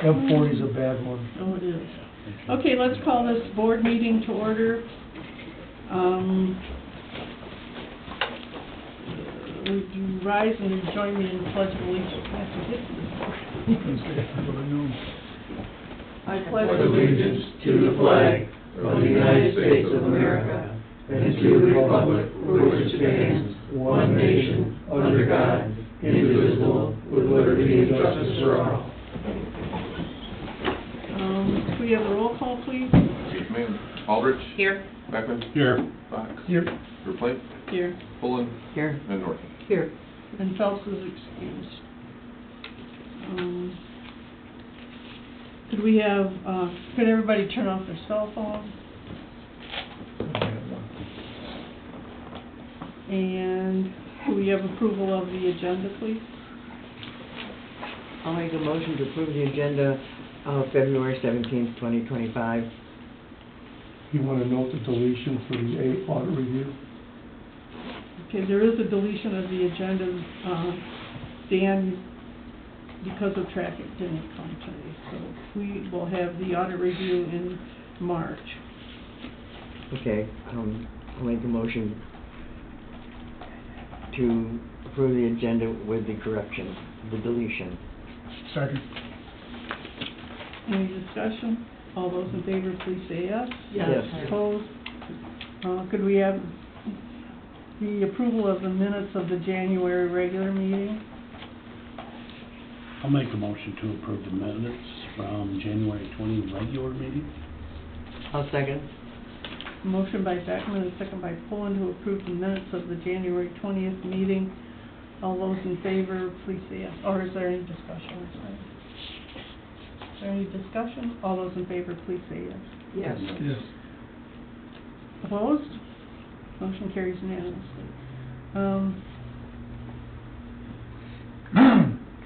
M40's a bad one. Oh, it is. Okay, let's call this board meeting to order. Would you rise and join me in the Pledge of Allegiance? I have to get to this. I pledge allegiance to the flag of the United States of America and to the republic for which it stands, one nation, under God, indivisible, with liberty and justice for all. Could we have a roll call, please? Yes, ma'am. Aldrich. Here. Beckman. Here. Fox. Here. Verplank. Here. Pullen. Here. And Norton. Here. And Phelps is excused. Could we have, could everybody turn off their cell phone? And do we have approval of the agenda, please? I'll make a motion to approve the agenda of February 17th, 2025. You want to note the deletion for the audit review? Okay, there is a deletion of the agenda. Dan, because of traffic, didn't come today, so we will have the audit review in March. Okay, I'll make a motion to approve the agenda with the correction, the deletion. Second. Any discussion? All those in favor, please say yes. Yes. Opposed? Could we have the approval of the minutes of the January regular meeting? I'll make a motion to approve the minutes from January 20 regular meeting. I'll second. Motion by Beckman and second by Pullen to approve the minutes of the January 20th meeting. All those in favor, please say yes. Or is there any discussion? Is there any discussion? All those in favor, please say yes. Yes. Yes. Opposed? Motion carries unanimously.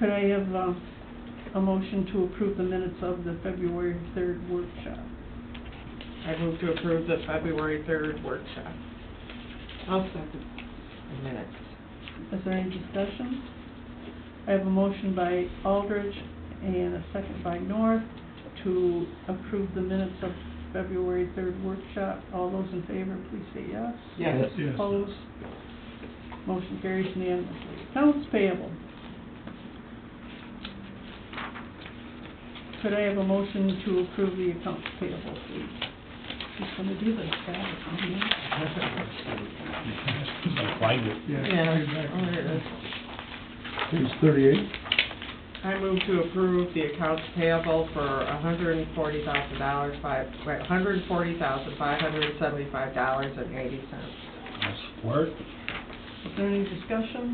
Could I have a motion to approve the minutes of the February 3rd workshop? I move to approve the February 3rd workshop. I'll second. The minutes. Is there any discussion? I have a motion by Aldrich and a second by North to approve the minutes of February 3rd workshop. All those in favor, please say yes. Yes. Yes. Opposed? Motion carries unanimously. Accounts payable. Could I have a motion to approve the accounts payable, please? Who's gonna do this, Travis? I'll find it. Page 38. I move to approve the accounts payable for $140,575.80. I'll support. Is there any discussion?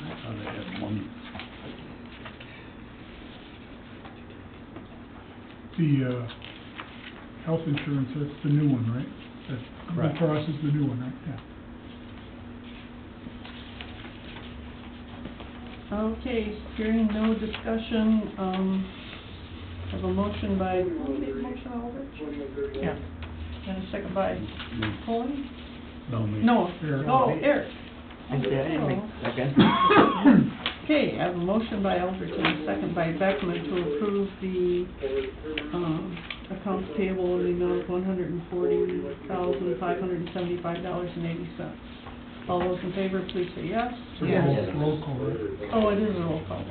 I thought I had one. The health insurance, that's the new one, right? That's Correct. Blue Cross is the new one, right? Yeah. Okay, hearing no discussion, have a motion by, who made the motion, Aldrich? Yeah. And a second by Pullen? No, me. No, Eric. oh, Eric. I didn't make second. Okay, I have a motion by Aldrich and a second by Beckman to approve the, accounts payable in the amount of $140,575.80. All those in favor, please say yes. Yes. Roll call, right? Oh, it is a roll call.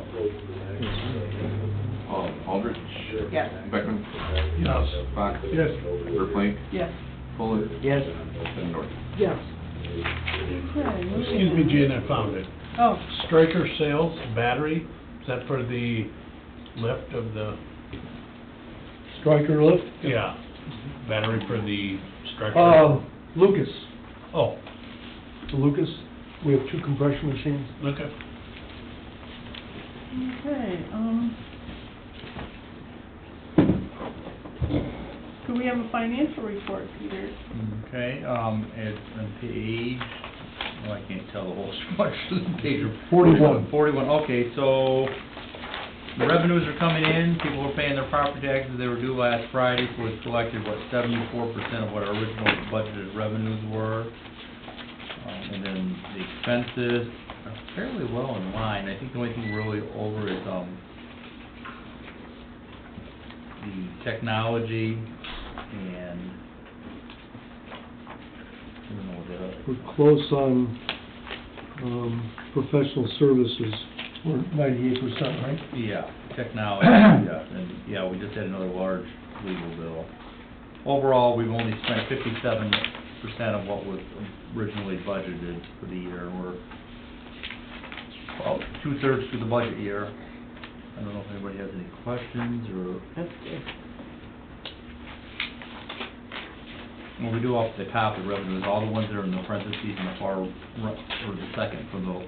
Aldrich. Yes. Beckman. Yes. Fox. Yes. Verplank. Yes. Pullen. Yes. And Norton. Yes. Okay, moving Excuse me, on. Jan, I found it. Oh, Stryker Sales battery, is that for the lift of the, Stryker lift. yeah, battery for the Stryker? Lucas. Oh, The Lucas. We have 2 compression machines. okay. okay, could we have a financial report, Peter? Okay, it's on page, oh, I can't tell the whole much, page. 41. 41, okay, so the revenues are coming in, people are paying their property taxes, they were due last Friday, so it's collected, 74% of what our original budgeted revenues were. And then the expenses are fairly well in line. I think the only thing we're really over is, technology, and I don't know what the other. We're close on, professional services, we're 98%, right? Yeah, technology, yeah, and, yeah, we just had another large legal bill. Overall, we've only spent 57% of what was originally budgeted for the year, and we're about 2/3 through the budget year. I don't know if anybody has any questions, or, That's good. when we do off the top, the revenues, all the ones that are in the parentheses in the far, or the second from the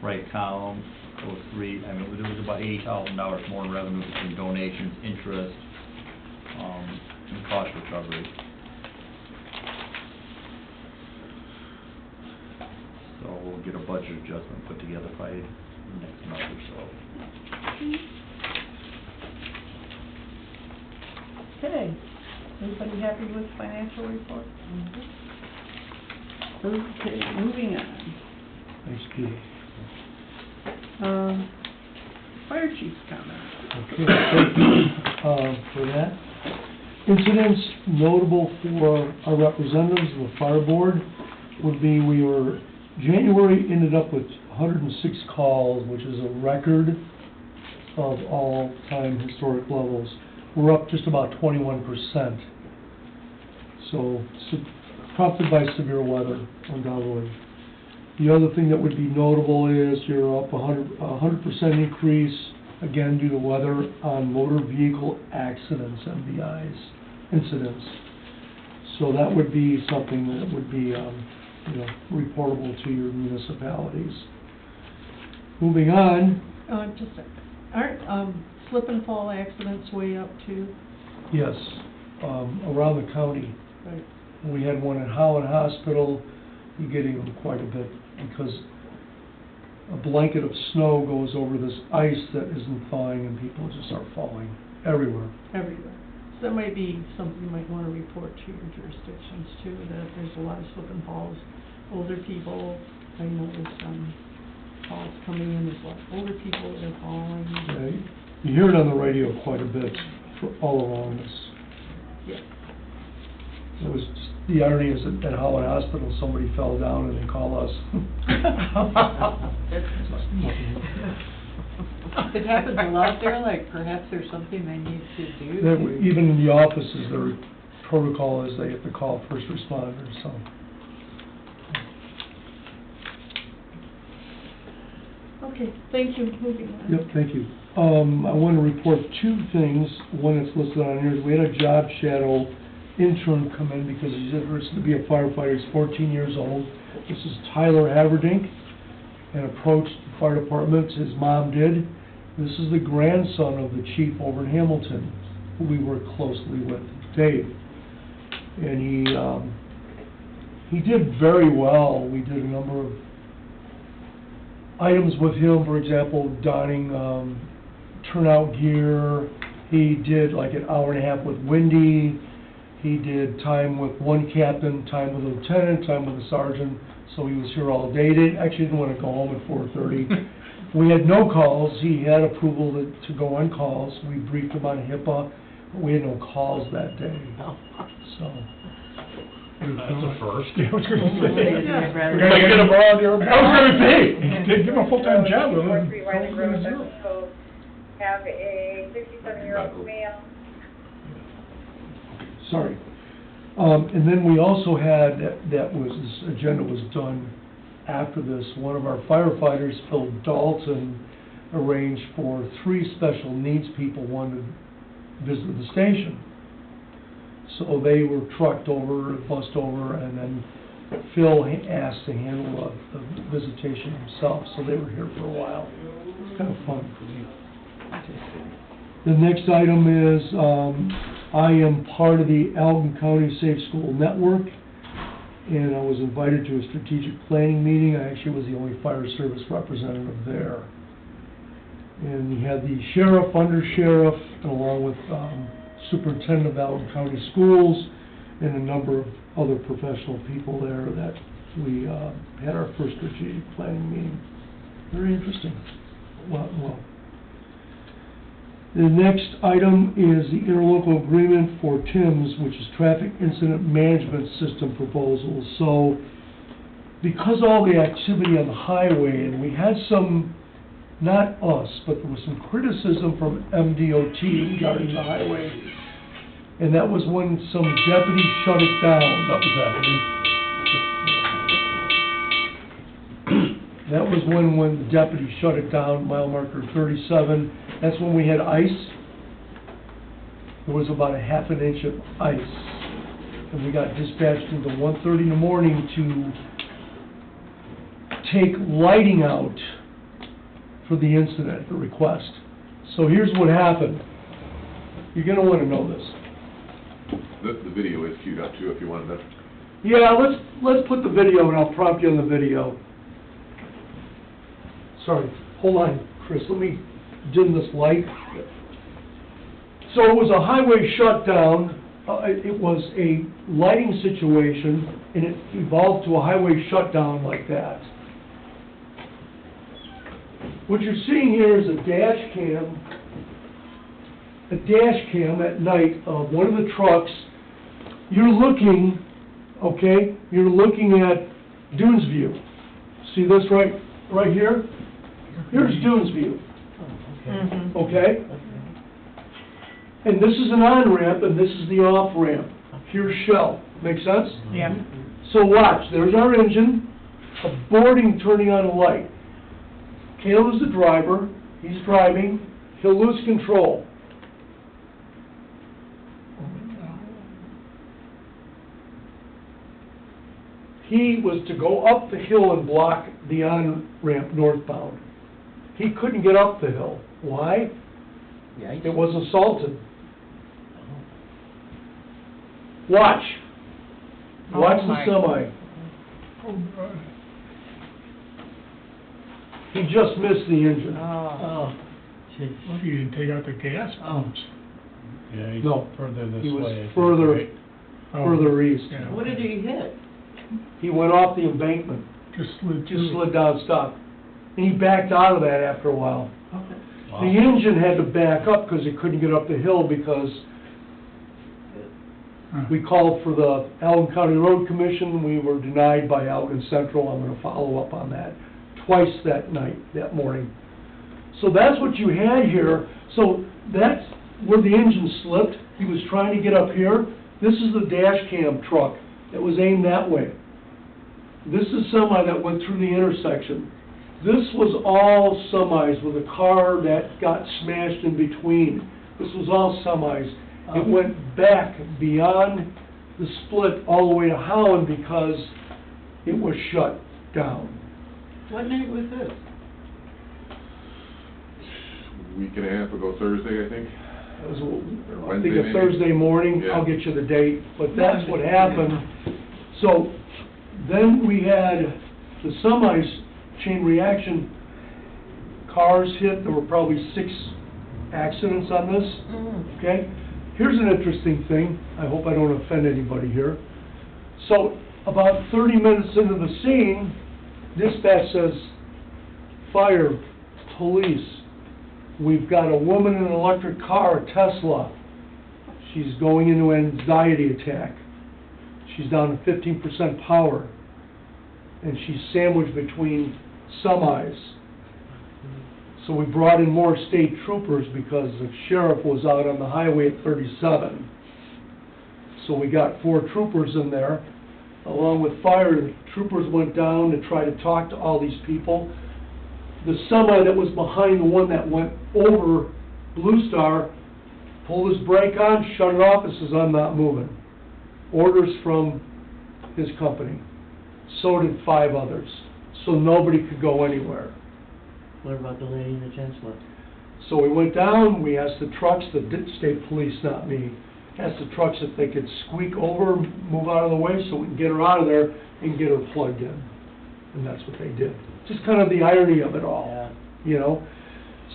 right column, those three, I mean, there was about $80,000 more in revenue between donations, interest, and cost recovery. So we'll get a budget adjustment put together by next month or so. Okay, everybody happy with financial report? Okay, moving on. Thanks, Peter. Fire chief's comment. Okay, thank you, for that. Incidents notable for our representatives of the fire board would be, January ended up with 106 calls, which is a record of all-time historic levels. We're up just about 21%. So, prompted by severe weather, undoubtedly. The other thing that would be notable is you're up 100% increase, again due to weather, on motor vehicle accidents, MVIs, incidents. So that would be something that would be, reportable to your municipalities. Moving on, Just a sec. Aren't, slip and fall accidents way up too? yes, around the county. Right. We had one at Howland Hospital. You're getting them quite a bit because a blanket of snow goes over this ice that isn't thawing and people just are falling everywhere. Everywhere. So that might be something you might want to report to your jurisdictions too, that there's a lot of slip and falls. Older people, I noticed, calls coming in, there's a lot of older people that are falling. Right? You hear it on the radio quite a bit all around us. Yeah. It was just, the irony is that at Howland Hospital, somebody fell down and they call us. It happens a lot there, like perhaps there's something they need to do. Even in the offices, their protocol is they have to call first responders, so. Okay, thank you, moving on. Yep, thank you. I want to report two things. One that's listed on here is we had a job shadow intern come in because he's interested to be a firefighter. He's 14 years old. This is Tyler Haverdink, and approached the fire department. His mom did. This is the grandson of the chief over in Hamilton, who we work closely with, Dave. And he did very well. We did a number of items with him, for example, donning turnout gear. He did like an hour and a half with Wendy. He did time with one captain, time with a lieutenant, time with a sergeant. So he was here all day. He actually didn't want to go home at 4:30. We had no calls. He had approval to go on calls. We briefed him on HIPAA, but we had no calls that day. So. That's a first. Yeah, I was gonna say. Yeah. We're gonna get a volunteer. I was gonna say, give him a full-time job. 43 Riley Road, Dutchess Cove, have a 67-year-old male. Sorry. And then we also had, this agenda was done after this, one of our firefighters, Phil Dalton, arranged for 3 special needs people wanted to visit the station. So they were trucked over, bussed over, and then Phil asked to handle the visitation himself, so they were here for a while. It's kind of fun for me. The next item is, I am part of the Alton County Safe School Network, and I was invited to a strategic planning meeting. I actually was the only fire service representative there. And we had the sheriff, undersheriff, and along with superintendent of Alton County Schools, and a number of other professional people there that we had our first strategic planning meeting. Very interesting. Well, The next item is the interlocal agreement for TIMS, which is Traffic Incident Management System proposal. So, because all the activity on the highway, and we had some, not us, but there was some criticism from MDOT regarding the highway, and that was when some deputies shut it down. That was happening. That was when the deputy shut it down, mile marker 37. That's when we had ice. There was about a half an inch of ice. And we got dispatched into 1:30 in the morning to take lighting out for the incident, the request. So here's what happened. You're gonna wanna know this. The video is queued up too, if you wanted to. Yeah, let's put the video, and I'll prompt you on the video. Sorry, hold on, Chris, let me dim this light. So it was a highway shutdown, it was a lighting situation, and it evolved to a highway shutdown like that. What you're seeing here is a dash cam at night of one of the trucks. You're looking, okay, you're looking at Dunes View. See this right here? Here's Dunes View, Mhm. okay? And this is an on-ramp, and this is the off-ramp. Here's Shell. Make sense? Yeah. So watch, there's our engine, a boarding turning on a light. Caleb is the driver, he's driving, he'll lose control. He was to go up the hill and block the on-ramp northbound. He couldn't get up the hill. Why? It was assaulted. Watch. Watch Oh, the my. semi. Oh, He just missed the engine. Oh. well, you didn't take out the gas pumps. Yeah, he's No, further this he was way. I think, further- right? Oh, Further east. yeah. What did he hit? He went off the embankment, Just slid just through. slid down, stopped. And he backed out of that after a while. Okay. Wow. The engine had to back up because it couldn't get up the hill because Huh. we called for the Allen County Road Commission. We were denied by Allen Central. I'm gonna follow up on that twice that night, that morning. So that's what you had here. So that's where the engine slipped. He was trying to get up here. This is the dash cam truck that was aimed that way. This is semi that went through the intersection. This was all semis with a car that got smashed in between. This was all semis. It went back beyond the split all the way to Howland because it was shut down. What night was this? Week and a half ago Thursday, I think. It was, I think, Wednesday, a maybe? Thursday morning. Yeah. I'll get you the date, but that's what happened. So then we had the semis, chain reaction, cars hit. There were probably 6 accidents on this. Okay? Here's an interesting thing. I hope I don't offend anybody here. So about 30 minutes into the scene, dispatch says, fire, police, we've got a woman in an electric car, a Tesla. She's going into an anxiety attack. She's down to 15% power. And she's sandwiched between semis. So we brought in more state troopers because the sheriff was out on the highway at 37. So we got 4 troopers in there, along with fire. The troopers went down to try to talk to all these people. The semi that was behind the one that went over Blue Star pulled his brake on, shut it off, and says, I'm not moving. Orders from his company. So did 5 others. So nobody could go anywhere. What about the lady in the Tesla? So we went down, we asked the trucks, the state police, not me, asked the trucks if they could squeak over, move out of the way so we can get her out of there and get her plugged in. And that's what they did. Just kind of the irony of it all, you know?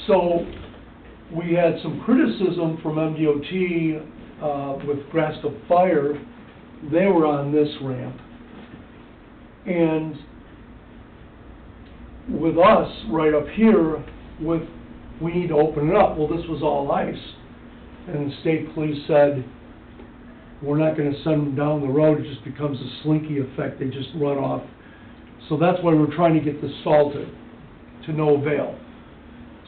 So we had some criticism from MDOT with Grasco Fire. They were on this ramp. And with us right up here with we need to open it up. Well, this was all ice. And the state police said, we're not gonna send them down the road, it just becomes a slinky effect, they just run off. So that's why we're trying to get this salted, to no avail.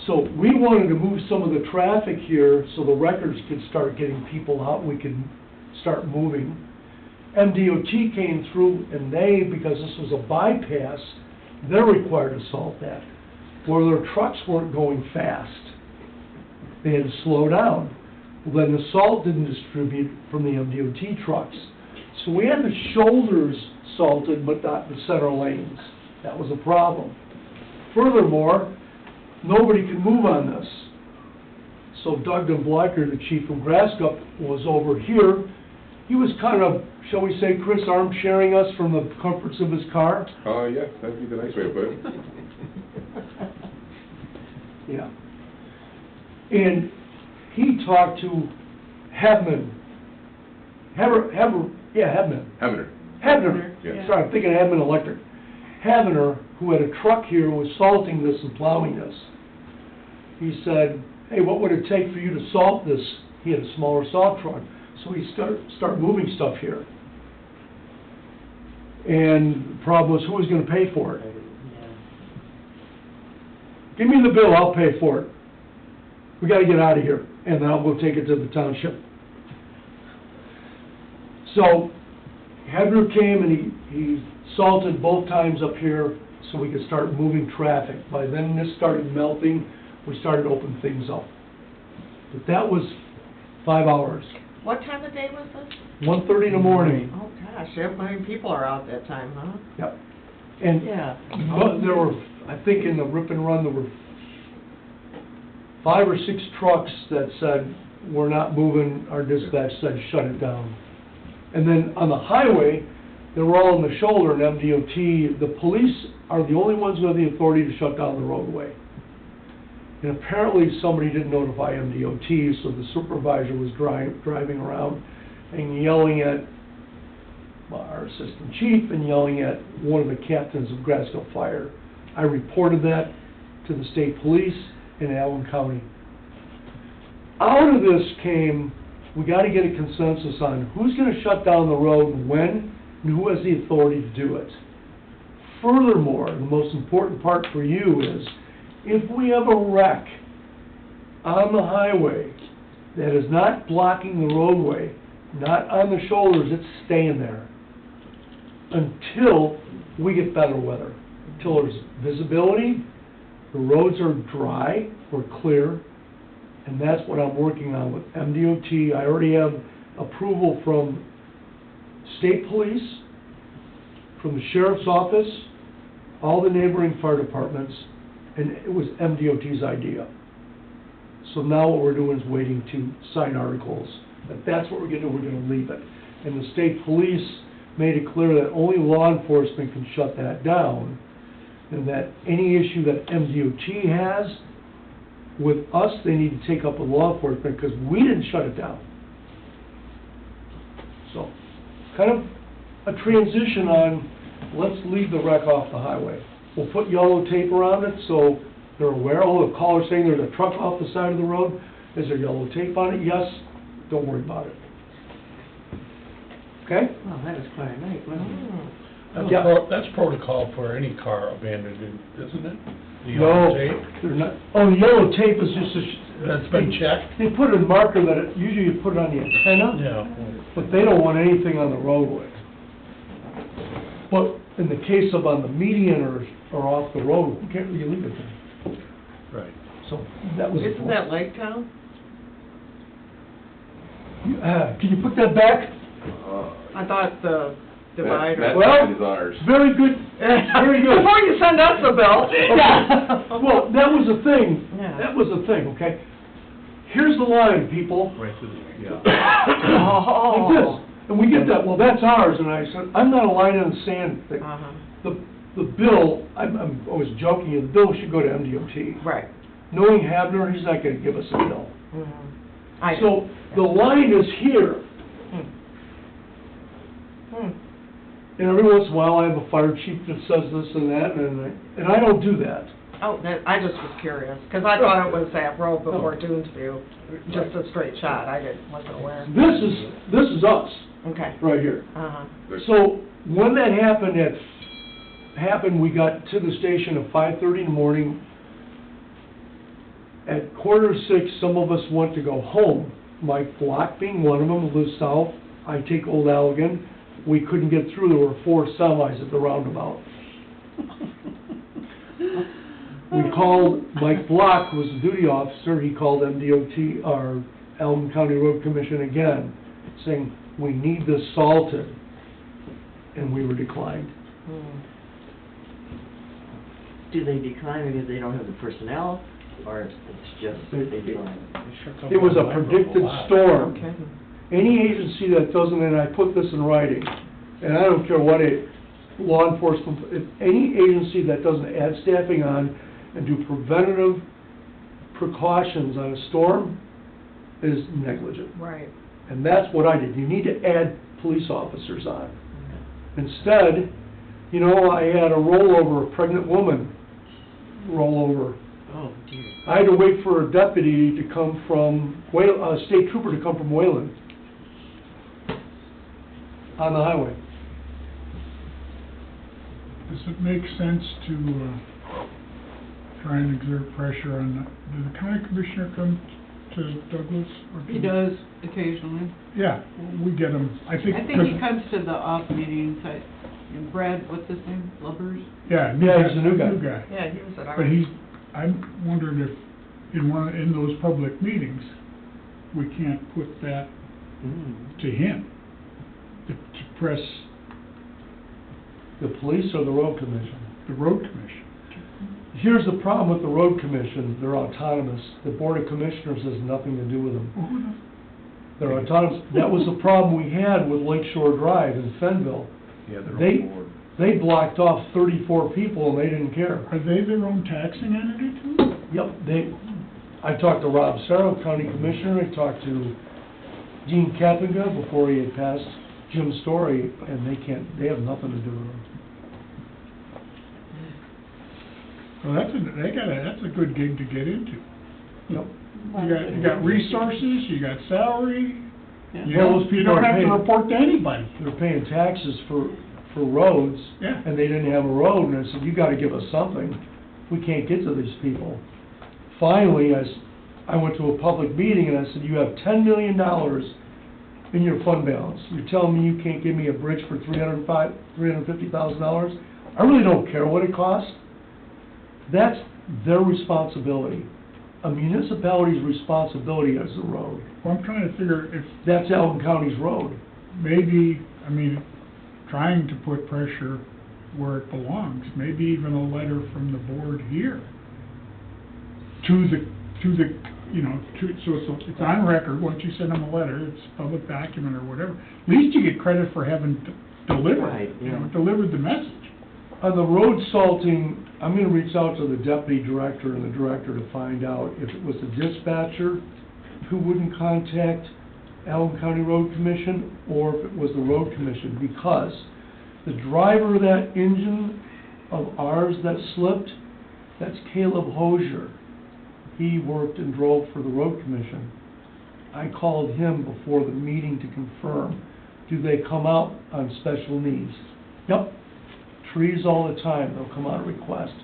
So we wanted to move some of the traffic here so the records could start getting people out, we could start moving. MDOT came through and they, because this was a bypass, they're required to salt that. Where their trucks weren't going fast, they had to slow down. Well, then the salt didn't distribute from the MDOT trucks. So we had the shoulders salted, but not the center lanes. That was a problem. Furthermore, nobody could move on this. So Doug Blacker, the chief from Grasscup, was over here. He was kind of, shall we say, Chris, arm sharing us from the comforts of his car. Yeah, that'd be the nice way to put it. Yeah. And he talked to Hebner. Hebner. Yeah. Sorry, I'm thinking of Hebner Electric. Hebner, who had a truck here, was salting this and plowing this. He said, hey, what would it take for you to salt this? He had a smaller salt truck. So he start moving stuff here. And the problem was, who was going to pay for it? Give me the bill, I'll pay for it. We got to get out of here, and then I'll go take it to the township. So Hebner came and he salted both times up here so we could start moving traffic. By then this started melting, we started opening things up. But that was 5 hours. What time of day was this? 1:30 in the morning. Oh, gosh, that many people are out that time, huh? Yep. And Yeah. but there were, I think in the rip and run, there were 5 or 6 trucks that said, we're not moving, our dispatch said, shut it down. And then on the highway, they were all on the shoulder, and MDOT, the police are the only ones who have the authority to shut down the roadway. And apparently somebody didn't notify MDOT, so the supervisor was driving around and yelling at our assistant chief and yelling at one of the captains of Grassville Fire. I reported that to the state police in Allen County. Out of this came, we got to get a consensus on who's going to shut down the road when, and who has the authority to do it. Furthermore, the most important part for you is, if we have a wreck on the highway that is not blocking the roadway, not on the shoulders, it's staying there until we get better weather, until there's visibility, the roads are dry or clear, and that's what I'm working on with MDOT. I already have approval from state police, from the sheriff's office, all the neighboring fire departments, and it was MDOT's idea. So now what we're doing is waiting to sign articles. But that's what we're gonna do, we're gonna leave it. And the state police made it clear that only law enforcement can shut that down, and that any issue that MDOT has with us, they need to take up with law enforcement, because we didn't shut it down. So, kind of a transition on, let's leave the wreck off the highway. We'll put yellow tape around it so they're aware. Oh, the caller's saying there's a truck off the side of the road. Is there yellow tape on it? Yes. Don't worry about it. Okay? Well, that was quite a night, wasn't it? Yeah. That's protocol for any car abandoned, isn't it? The No, yellow tape? they're not. Oh, the yellow tape is just That's been checked? They put a marker that, usually you put it on the antenna. Yeah. But they don't want anything on the roadway. But in the case of on the median or off the road, you can't really leave it there. Right. So that was. Isn't that Lake Town? Can you put that back? I thought the divider. That Well- is ours. Very good, very good. Before you send us a bill. Okay. Well, that was the thing. Yeah. That was the thing, okay? Here's the line, people. Right through the, yeah. Oh. Like this. And we get that, well, that's ours, and I said, I'm not a line in the sand thing. Uh-huh. The bill, I was joking, the bill should go to MDOT. Right. Knowing Habner, he's not gonna give us a bill. Mhm. So, the line is here, Hmm. and every once in a while, I have a fire chief that says this and that, and I don't do that. Oh, I just was curious, because I thought it was that road before Doonesview, just a straight shot, wasn't aware. This is us, Okay. right here. Uh-huh. So, when that happened, we got to the station at 5:30 in the morning. At 5:45, some of us went to go home. Mike Block being one of them, who lives south. I take Old Allegan. We couldn't get through. There were 4 semis at the roundabout. We called Mike Block, who was the duty officer. He called MDOT, our Allegan County Road Commission again, saying, we need this salted. And we were declined. Do they decline because they don't have the personnel, or it's just they decline? It was a predicted storm. Okay. Any agency that doesn't, and I put this in writing, and I don't care what law enforcement, if any agency that doesn't add staffing on and do preventative precautions on a storm is negligent. Right. And that's what I did. You need to add police officers on. Instead, you know, I had a rollover, a pregnant woman rollover. Oh, dear. I had to wait for a deputy to come from, a state trooper to come from Wayland on the highway. Does it make sense to try and exert pressure on, does the county commissioner come to Douglas? Or He does occasionally. Yeah, we get him, I think. I think he comes to the off meetings, and Brad, what's his name, Lubbers? Yeah, Yeah, he's a new guy. Yeah, he was at our... But I'm wondering if in those public meetings, we can't put that to him, to press The police or the road commission? the road commission. Here's the problem with the road commission, they're autonomous. The board of commissioners has nothing to do with them. They're autonomous. That was the problem we had with Lake Shore Drive in Fenville. Yeah, they're They- on board. They blocked off 34 people and they didn't care. Are they their own taxing entity too? Yep, I talked to Rob Sarro, county commissioner, I talked to Gene Kapinga before he had passed Jim Story, and they have nothing to do with them. Well, that's a good gig to get into. Yep. You got resources, you got salary, Yeah. you Well, don't, those you people don't are have to paid- report to anybody. They're paying taxes for roads, Yeah. and they didn't have a road, and I said, you gotta give us something. We can't get to these people. Finally, I went to a public meeting and I said, you have $10 million in your fund balance. You're telling me you can't give me a bridge for $350,000? I really don't care what it costs. That's their responsibility. A municipality's responsibility is the road. Well, I'm trying to figure if That's Allegan County's road. maybe, trying to put pressure where it belongs, maybe even a letter from the board here to the, so it's on record, once you send them a letter, it's a public document or whatever. At least you get credit for having delivered, Right, yeah. delivered the message. On the road salting, I'm gonna reach out to the deputy director and the director to find out if it was the dispatcher who wouldn't contact Allegan County Road Commission, or if it was the road commission, because the driver of that engine of ours that slipped, that's Caleb Hosier. He worked and drove for the road commission. I called him before the meeting to confirm, do they come out on special needs? Yep, trees all the time, they'll come out at request.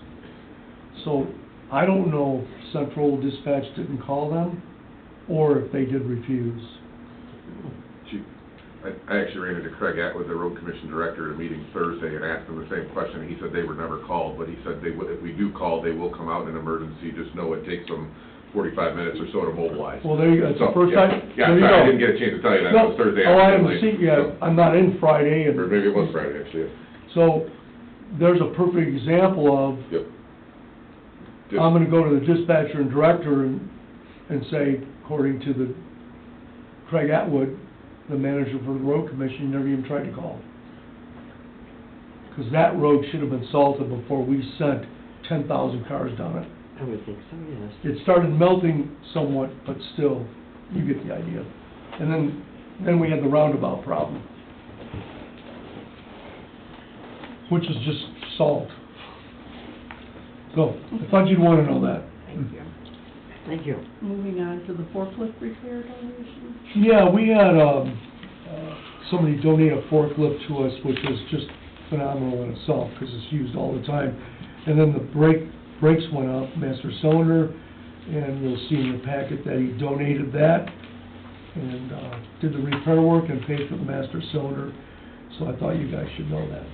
So, I don't know if Central Dispatch didn't call them, or if they did refuse. I actually ran into Craig Atwood, the road commission director, at a meeting Thursday and asked him the same question. He said they were never called, but he said if we do call, they will come out in an emergency. Just know it takes them 45 minutes or so to mobilize. Well, there you go, it's the So, first yeah. time. Yeah, There you sorry, I go. didn't get a chance to tell you that. No, It was Thursday oh, I afternoon. haven't seen, yeah, I'm not in Friday, Or and maybe it was Friday, actually. so, there's a perfect example of, Yep. I'm gonna go to the dispatcher and director and say, according to the Craig Atwood, the manager for the road commission, you never even tried to call. Because that road should have been salted before we sent 10,000 cars down it. I would think so, yes. It started melting somewhat, but still, you get the idea. And then we had the roundabout problem, which is just salt. So, I thought you'd wanna know that. Thank you. Thank you. Moving on to the forklift repair donation. Yeah, we had, somebody donate a forklift to us, which was just phenomenal in itself, because it's used all the time. And then the brakes went out, master cylinder, and you'll see in your packet that he donated that, and, did the repair work and paid for the master cylinder, so I thought you guys should know that.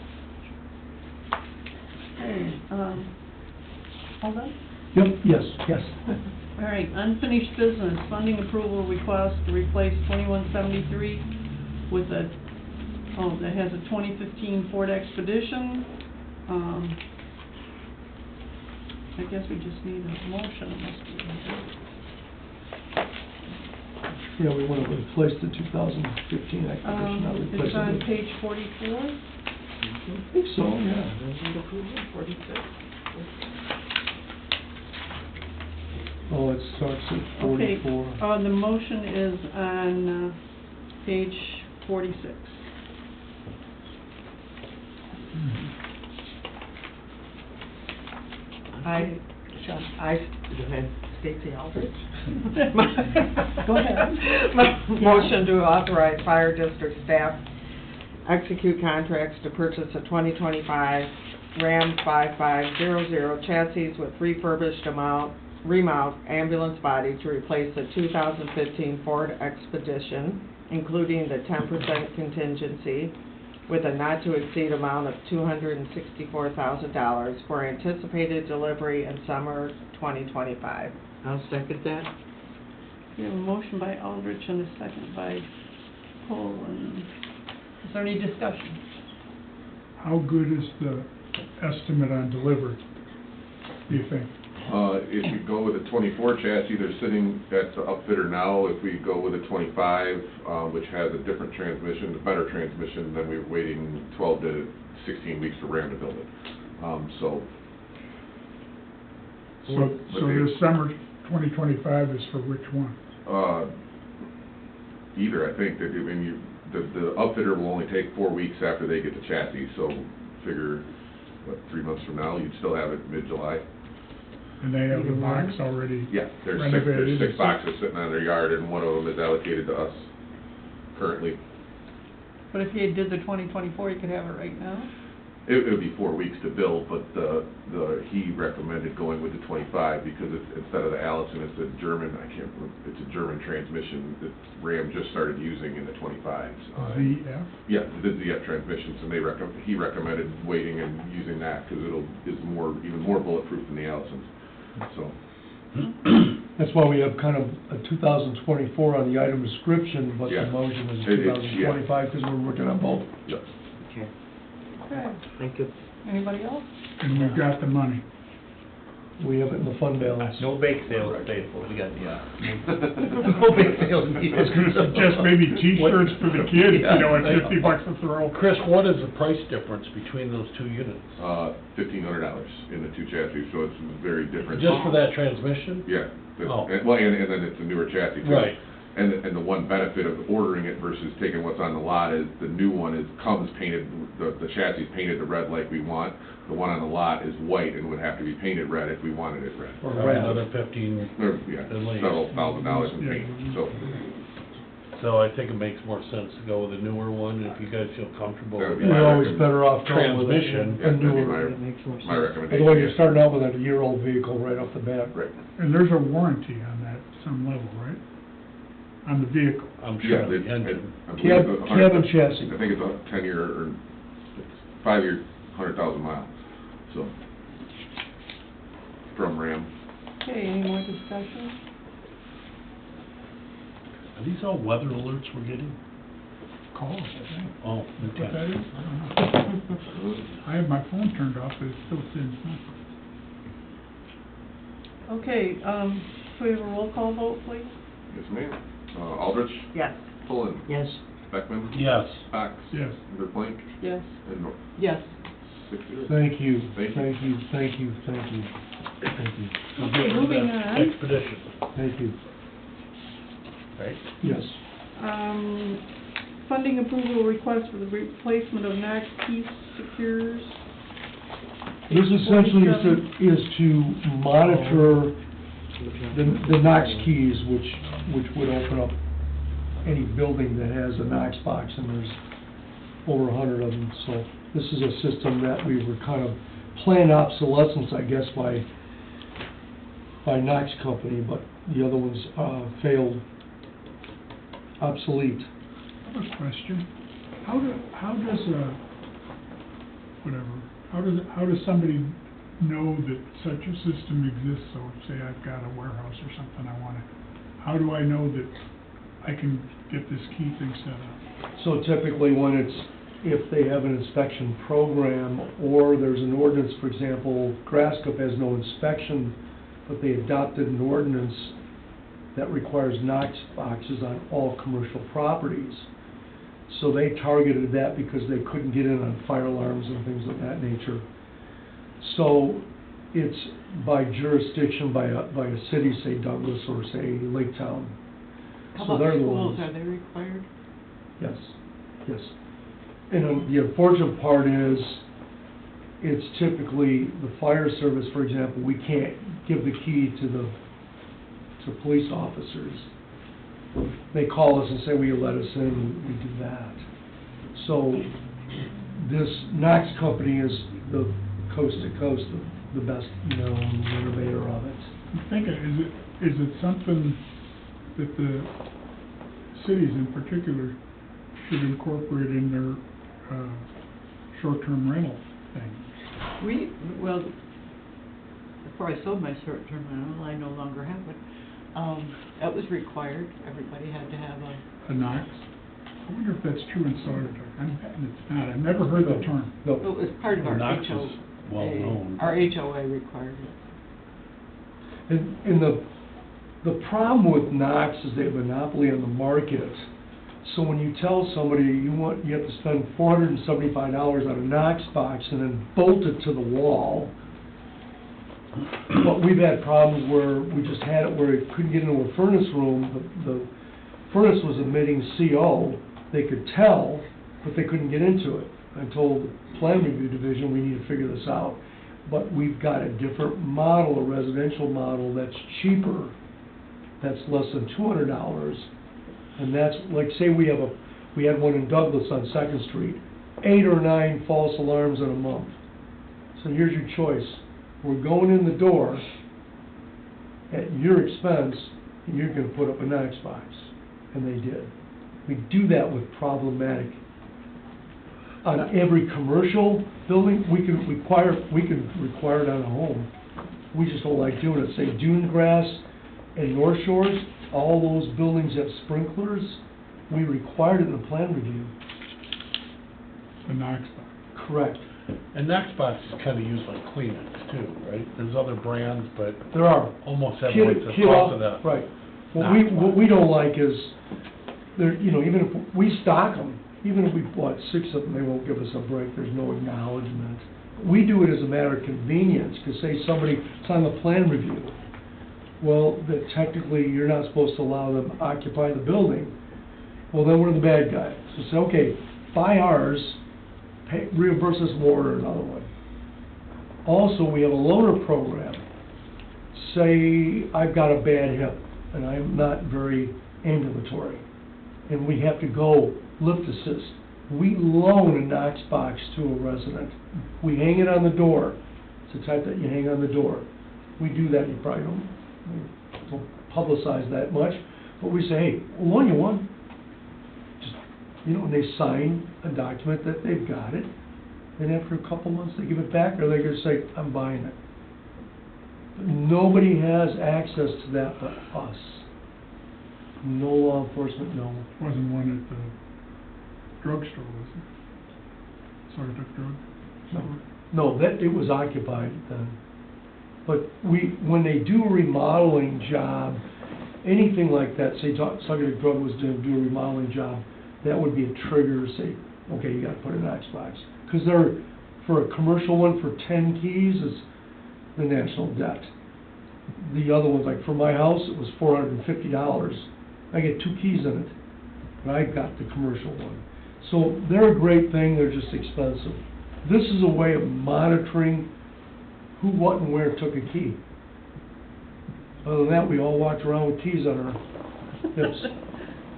Okay, all done? Yep, yes, yes. All right, unfinished business, funding approval request to replace 2173 with a, that has a 2015 Ford Expedition. I guess we just need a motion, it must be. Yeah, we want to replace the 2015 Expedition, not replace it. It's on with- page 44. I think so, yeah. 46. Oh, it starts at Okay, 44. the motion is on, page 46. I Go ahead. Stacy Aldrich. Go ahead. My motion to authorize fire district staff execute contracts to purchase a 2025 Ram 5500 chassis with refurbished remount ambulance body to replace the 2015 Ford Expedition, including the 10% contingency, with a not-to-exceed amount of $264,000 for anticipated delivery in summer 2025. I'll second that. We have a motion by Aldrich and a second by Poland. Is there any discussion? How good is the estimate on delivery, do you think? If you go with a 24 chassis, they're sitting at the upfitter now. If we go with a 25, which has a different transmission, a better transmission, then we're waiting 12 to 16 weeks for Ram to build it. So this summer 2025 is for which one? Either, I think, that, I mean, the upfitter will only take 4 weeks after they get the chassis, so figure, 3 months from now, you'd still have it mid-July. And they have the box already Yeah, there's renovated? six boxes sitting on their yard, and one of them is allocated to us currently. But if you did the 2024, you could have it right now? It would be 4 weeks to build, but he recommended going with the 25 because it's, instead of the Allison, it's a German, it's a German transmission that Ram just started using in the 25s. ZF? Yeah, the ZF transmissions, and he recommended waiting and using that because is even more bulletproof than the Allisons, so. That's why we have kind of a 2024 on the item description, but Yeah. the motion is It- 2025 because we're working on both. Yep. Okay, Okay. thank you. Anybody else? And we've got the money. We have it in the fund balance. No bake sales paid for, we got, no bake sales I needed. was gonna suggest maybe T-shirts for the kids, you know, at Yeah. $50 a throw. Chris, what is the price difference between those two units? $1,500 in the two chassis, so it's very different. Just for that transmission? Yeah. Oh. Well, and then it's a newer chassis too. Right. And the one benefit of ordering it versus taking what's on the lot is the new one comes painted, the chassis is painted the red like we want. The one on the lot is white and would have to be painted red if we wanted it red. Or Another red. 15, Or, yeah, At least. several $1,000 in Yeah. paint, so. so I think it makes more sense to go with a newer one, if you guys feel comfortable That would with be that. We're always better off going with Transmission. a newer. That makes more sense. My recommendation. Otherwise, you're starting out with a year-old vehicle right off the bat. Right. And there's a warranty on that, some level, right? On the vehicle. I'm Yeah, sure the I engine. believe it's a hundred- Cab and chassis. I think it's a 10-year or 5-year, 100,000 miles, so. From Ram. Okay, any more discussion? Are these all weather alerts we're getting? Calls, I think. Oh, What that okay. is? I don't know. I have my phone turned off, but it still sends nothing. Okay, can we have a roll call vote, please? Yes, ma'am. Aldrich, Yes. Pullen, Yes. Beckman, Yes. Cox. Yes. Underflank, Yes. and North. Yes. 6-0. Thank you, Thank you. thank you, thank you, thank you, thank you, We'll Okay, get rid of moving that on. Expedition, thank you. right? Yes. Funding approval request for the replacement of Knox Key Secures. This essentially is to monitor the Knox keys, which would open up any building that has a Knox box, and there's over 100 of them. So this is a system that we were kind of planned obsolescence, I guess, by Knox Company, but the other ones failed, obsolete. I have a question. How does somebody know that such a system exists? So say I've got a warehouse or something how do I know that I can get this key thing set up? So typically if they have an inspection program, or there's an ordinance, for example, Grasscup has no inspection, but they adopted an ordinance that requires Knox boxes on all commercial properties. So they targeted that because they couldn't get in on fire alarms and things of that nature. So it's by jurisdiction, by a city, say Douglas, or say Lake Town. How So about they're the schools, ones. are they required? Yes, yes. And the unfortunate part is, it's typically the fire service, for example, we can't give the key to police officers. They call us and say, will you let us in? We do that. So this Knox Company is the coast to coast, the best known innovator of it. I'm thinking, is it something that the cities in particular should incorporate in their short-term rental thing? Well, before I sold my short-term rental, I no longer have it. That was required, everybody had to have A Knox? I wonder if that's true in Saugerties. I'm betting it's not. I've never heard the term. No. it was part of our Knox is HOA. well-known. Our HOA required it. And the problem with Knox is they have a monopoly on the market. So when you tell somebody you have to spend $475 on a Knox box and then bolt it to the wall. But we've had problems where we just had it where it couldn't get into a furnace room. The furnace was emitting CO. They could tell, but they couldn't get into it. I told the plan review division, we need to figure this out. But we've got a different model, a residential model that's cheaper, that's less than $200. And that's, like, say we had one in Douglas on 2nd Street, 8 or 9 false alarms in a month. So here's your choice. We're going in the door at your expense, and you're gonna put up a Knox box. And they did. We do that with problematic. On every commercial building, we can require it on a home. We just don't like doing it. Say Dune Grass and North Shores, all those buildings have sprinklers. We required it in the plan review. The Knox box. Correct. And Knoxbox is kind of used like Kleenex too, right? There's other brands, but There are. almost everyone's the Kid cost off- of that. Right. What we don't like is, there, even if we stock them, even if we bought 6 of them, they won't give us a break, there's no acknowledgement. We do it as a matter of convenience, because say it's on the plan review. Well, that technically, you're not supposed to allow them to occupy the building. Well, then we're the bad guys. So say, okay, buy ours, reimburse us more or another one. Also, we have a loaner program. Say I've got a bad hip, and I'm not very ambulatory, and we have to go lift assist. We loan a Knox box to a resident. We hang it on the door. It's the type that you hang on the door. We do that, you probably don't publicize that much, but we say, hey, we'll loan you one. Just, and they sign a document that they've got it, and after a couple months they give it back, or they just say, I'm buying it. But nobody has access to that but us. No law enforcement, no. Wasn't one at the drugstore, was it? Sarduck Drug? No, it was occupied then. But when they do a remodeling job, anything like that, say Sarduck Drug was to do a remodeling job, that would be a trigger to say, okay, you gotta put a Knox box. Because for a commercial one for 10 keys is the national debt. The other ones, like for my house, it was $450. I get 2 keys in it, but I got the commercial one. So they're a great thing, they're just expensive. This is a way of monitoring who, what, and where took a key. Other than that, we all walked around with keys on our hips.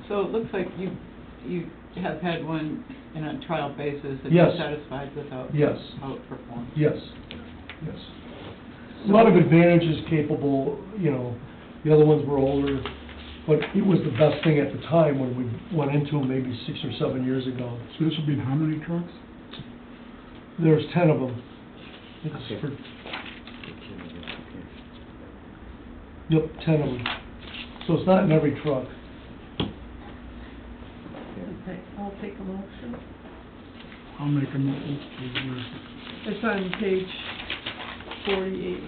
So it looks like you have had one in a trial basis and Yes. you're satisfied with Yes. how it performs? Yes, yes. A lot of advantages, capable, you know, the other ones were older, but it was the best thing at the time when we went into them maybe 6 or 7 years ago. So this will be in how many trucks? There's 10 of them. It's Okay. for, yep, 10 of them. So it's not in every truck. Okay, I'll take a motion. I'll make a motion. It's on page 48.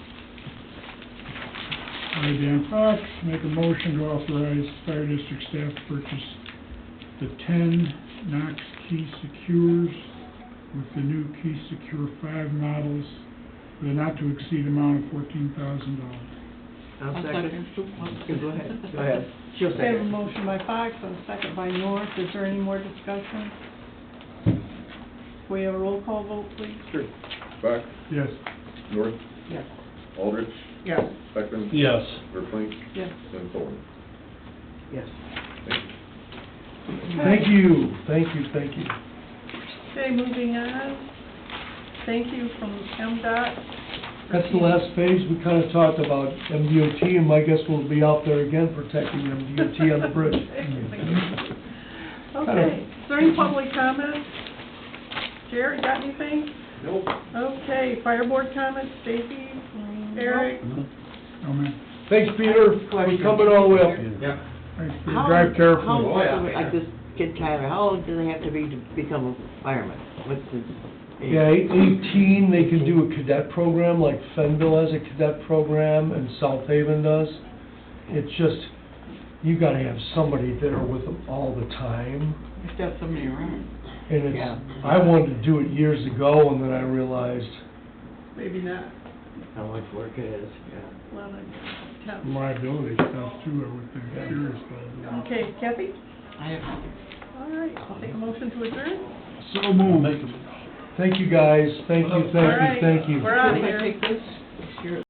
I, Dan Fox, make a motion to authorize fire district staff to purchase the 10 Knox Key Secures with the new Key Secure 5 models with a not-to-exceed amount of $14,000. I'll I'll second. second. Go ahead. Go ahead. She'll I have a second. motion by Fox and a second by North. Is there any more discussion? We have a roll call vote, please? Sure. Fox, Yes. North, Yes. Aldrich, Yes. Beckman. Yes. Verplank, Yes. and Foley. Yes. Thank you. Thank you, thank you. Okay, moving on. Thank you from MDOT. That's the last phase. We kind of talked about MDOT, and my guess we'll be out there again protecting MDOT on the bridge. Okay, is there any public comment? Jared, got anything? Nope. Okay, fire board comments, Stacy, Eric? Oh, man. Thanks, Peter, for coming all the way up. Yeah. Thanks, Peter. Drive careful. Oh, yeah. I just get tired of, how old do they have to be to become a fireman? What's the age? Yeah, 18, they can do a cadet program, like Fenville has a cadet program, and South Haven does. It's just, you gotta have somebody there with them all the time. You have to have somebody around. And Yeah. it's, I wanted to do it years ago, and then I realized, Maybe not. How much work it is, yeah. 11, 10. Liability stuff too, I would think, serious liability. Okay, Kathy? I have nothing. All right, I'll take a motion to adjourn. So moved. thank you guys, thank you, All right, thank you. we're out of Can I here. take this? Here.